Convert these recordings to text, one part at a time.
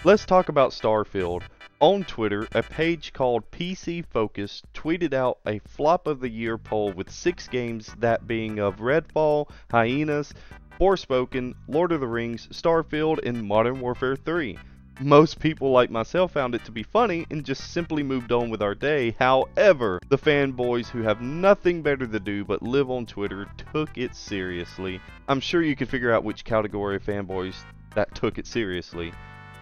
Let's talk about Starfield. On Twitter, a page called PC Focus tweeted out a flop of the year poll with 6 games, that being of Redfall, Hyenas, Forspoken, Lord of the Rings, Starfield, and Modern Warfare 3. Most people like myself found it to be funny and just simply moved on with our day. However, the fanboys who have nothing better to do but live on Twitter took it seriously. I'm sure you can figure out which category of fanboys that took it seriously.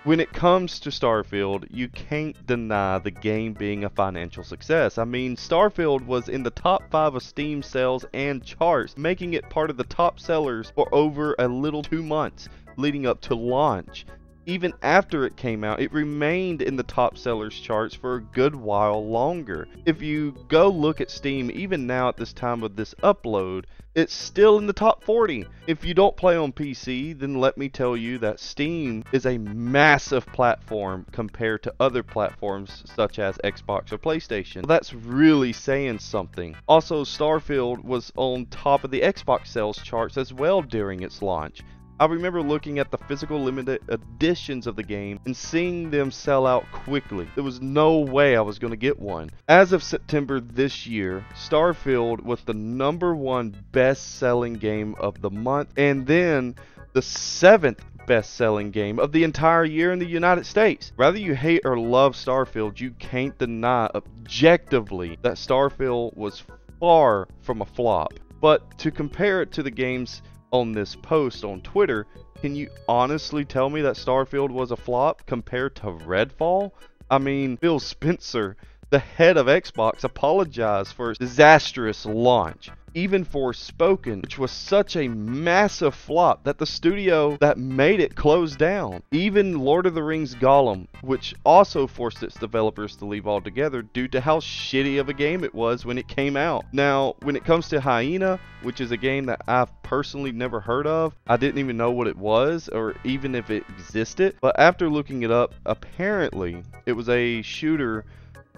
When it comes to Starfield, you can't deny the game being a financial success. I mean, Starfield was in the top 5 of Steam sales and charts, making it part of the top sellers for over a little 2 months leading up to launch. Even after it came out, it remained in the top sellers charts for a good while longer. If you go look at Steam, even now at this time of this upload, it's still in the top 40. If you don't play on PC, then let me tell you that Steam is a massive platform compared to other platforms such as Xbox or PlayStation. Well, that's really saying something. Also, Starfield was on top of the Xbox sales charts as well during its launch. I remember looking at the physical limited editions of the game and seeing them sell out quickly. There was no way I was going to get one. As of September this year, Starfield was the #1 best-selling game of the month, and then the 7th best-selling game of the entire year in the United States. Whether you hate or love Starfield, you can't deny objectively that Starfield was far from a flop. But to compare it to the games on this post on Twitter, can you honestly tell me that Starfield was a flop compared to Redfall? I mean, Phil Spencer, the head of Xbox, apologized for its disastrous launch. Even Forspoken, which was such a massive flop that the studio that made it closed down. Even Lord of the Rings Gollum, which also forced its developers to leave altogether due to how shitty of a game it was when it came out. Now, when it comes to Hyena, which is a game that I've personally never heard of, I didn't even know what it was or even if it existed, but after looking it up, apparently it was a shooter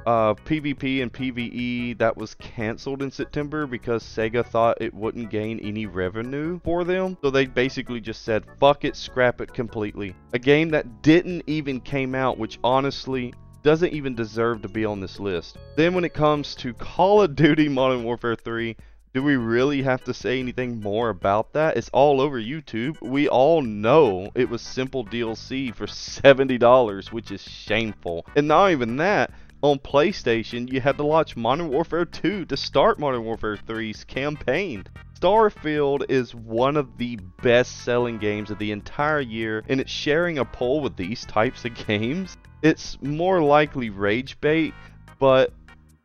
PvP and PvE that was cancelled in September because Sega thought it wouldn't gain any revenue for them. So they basically just said, fuck it, scrap it completely. A game that didn't even came out, which honestly doesn't even deserve to be on this list. Then when it comes to Call of Duty Modern Warfare 3, do we really have to say anything more about that? It's all over YouTube. We all know it was simple DLC for $70, which is shameful. And not even that, on PlayStation, you had to launch Modern Warfare 2 to start Modern Warfare 3's campaign. Starfield is one of the best-selling games of the entire year, and it's sharing a poll with these types of games. It's more likely rage bait, but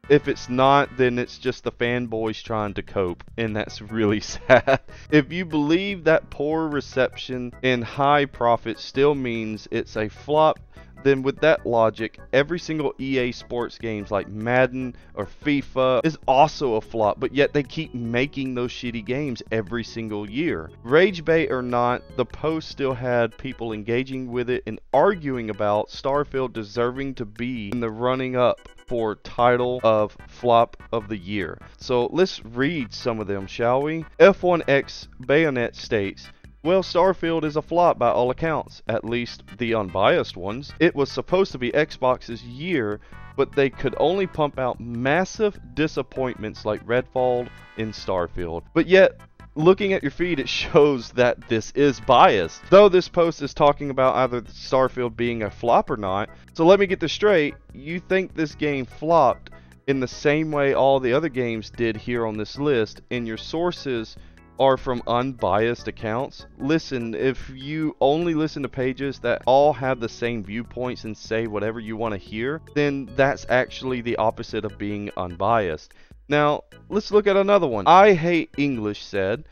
if it's not, then it's just the fanboys trying to cope, and that's really sad. If you believe that poor reception and high profit still means it's a flop, then with that logic, every single EA Sports games like Madden or FIFA is also a flop, but yet they keep making those shitty games every single year. Rage bait or not, the post still had people engaging with it and arguing about Starfield deserving to be in the running up for title of flop of the year. So let's read some of them, shall we? F1X Bayonet states, well, Starfield is a flop by all accounts, at least the unbiased ones. It was supposed to be Xbox's year, but they could only pump out massive disappointments like Redfall and Starfield. But yet, looking at your feed, it shows that this is biased. Though this post is talking about either Starfield being a flop or not, so let me get this straight. You think this game flopped in the same way all the other games did here on this list, and your sources are from unbiased accounts? Listen, if you only listen to pages that all have the same viewpoints and say whatever you want to hear, then that's actually the opposite of being unbiased. Now, let's look at another one. I Hate English said,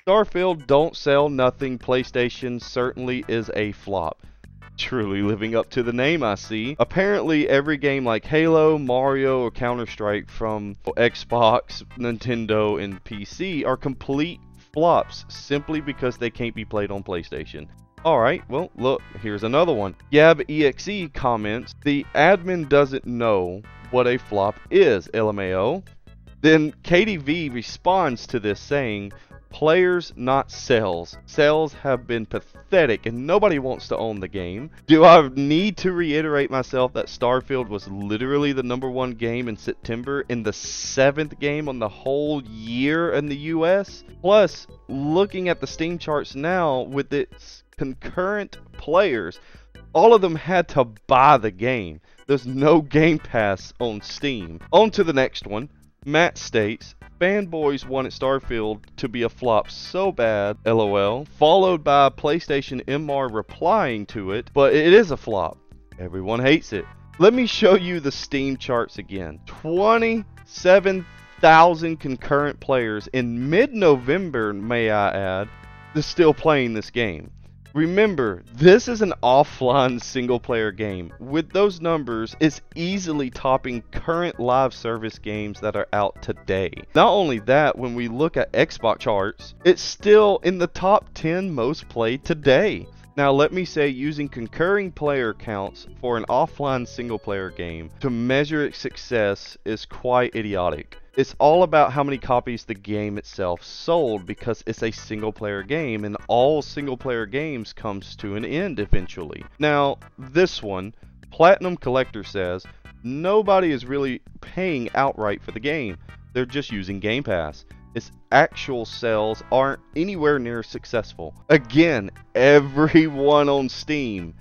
Starfield don't sell nothing, PlayStation certainly is a flop. Truly living up to the name, I see. Apparently every game like Halo, Mario, or Counter-Strike from Xbox, Nintendo, and PC are complete flops simply because they can't be played on PlayStation. Alright, well look, here's another one. YabExe comments, the admin doesn't know what a flop is, LMAO. Then KDV responds to this saying, Players, not sales. Sales have been pathetic and nobody wants to own the game. Do I need to reiterate myself that Starfield was literally the #1 game in September and the 7th game on the whole year in the US? Plus, looking at the Steam charts now with its concurrent players, all of them had to buy the game. There's no Game Pass on Steam. On to the next one. Matt states, fanboys wanted Starfield to be a flop so bad, lol, followed by PlayStation MR replying to it, but it is a flop. Everyone hates it. Let me show you the Steam charts again. 27,000 concurrent players in mid-November, may I add, is still playing this game. Remember, this is an offline single-player game. With those numbers, it's easily topping current live service games that are out today. Not only that, when we look at Xbox charts, it's still in the top 10 most played today. Now let me say, using concurring player counts for an offline single-player game to measure its success is quite idiotic. It's all about how many copies the game itself sold, because it's a single player game and all single player games comes to an end eventually. Now this one, Platinum Collector says, nobody is really paying outright for the game. They're just using Game Pass. Its actual sales aren't anywhere near successful. Again, everyone on Steam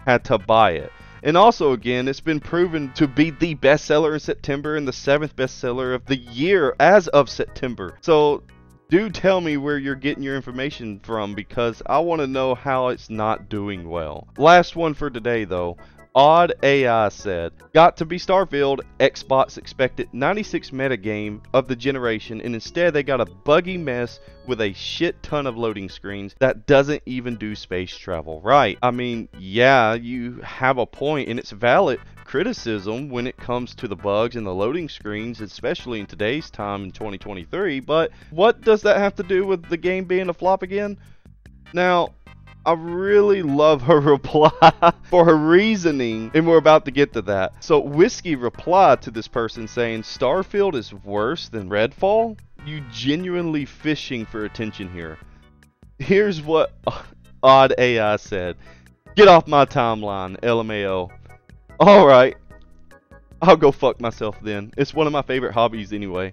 had to buy it. And also, again, it's been proven to be the bestseller in September and the 7th bestseller of the year as of September. So do tell me where you're getting your information from, because I want to know how it's not doing well. Last one for today though. Odd AI said, got to be Starfield, Xbox expected 96 meta game of the generation, and instead they got a buggy mess with a shit ton of loading screens that doesn't even do space travel right. I mean, yeah, you have a point, and it's valid criticism when it comes to the bugs and the loading screens, especially in today's time in 2023, but what does that have to do with the game being a flop again? Now, I really love her reply for her reasoning, and we're about to get to that. So Whiskey replied to this person saying, Starfield is worse than Redfall? You genuinely fishing for attention here. Here's what Odd AI said. Get off my timeline, LMAO. Alright, I'll go fuck myself then. It's one of my favorite hobbies anyway.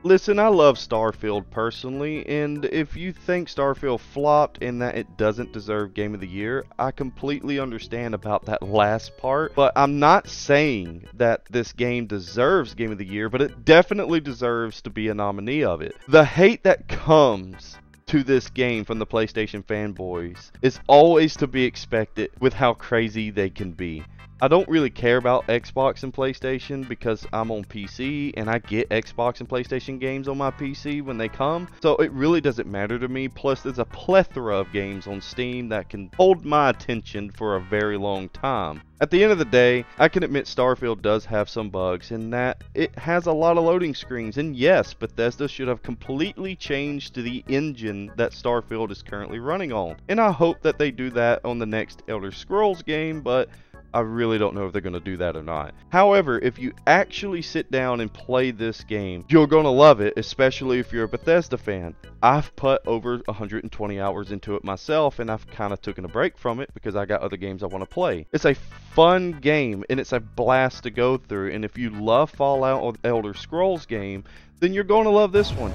Listen, I love Starfield personally, and if you think Starfield flopped and that it doesn't deserve Game of the Year, I completely understand about that last part, but I'm not saying that this game deserves Game of the Year, but it definitely deserves to be a nominee of it. The hate that comes to this game from the PlayStation fanboys is always to be expected with how crazy they can be. I don't really care about Xbox and PlayStation because I'm on PC and I get Xbox and PlayStation games on my PC when they come, so it really doesn't matter to me. Plus there's a plethora of games on Steam that can hold my attention for a very long time. At the end of the day, I can admit Starfield does have some bugs in that it has a lot of loading screens, and yes, Bethesda should have completely changed to the engine that Starfield is currently running on, and I hope that they do that on the next Elder Scrolls game, but I really don't know if they're going to do that or not. However, if you actually sit down and play this game, you're going to love it, especially if you're a Bethesda fan. I've put over 120 hours into it myself, and I've kind of taken a break from it because I got other games I want to play. It's a fun game, and it's a blast to go through, and if you love Fallout or Elder Scrolls game, then you're going to love this one.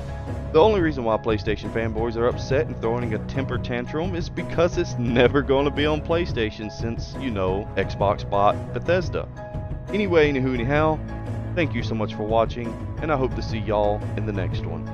The only reason why PlayStation fanboys are upset and throwing a temper tantrum is because it's never going to be on PlayStation since, you know, Xbox bought Bethesda. Anyway, anyhow, thank you so much for watching, and I hope to see y'all in the next one.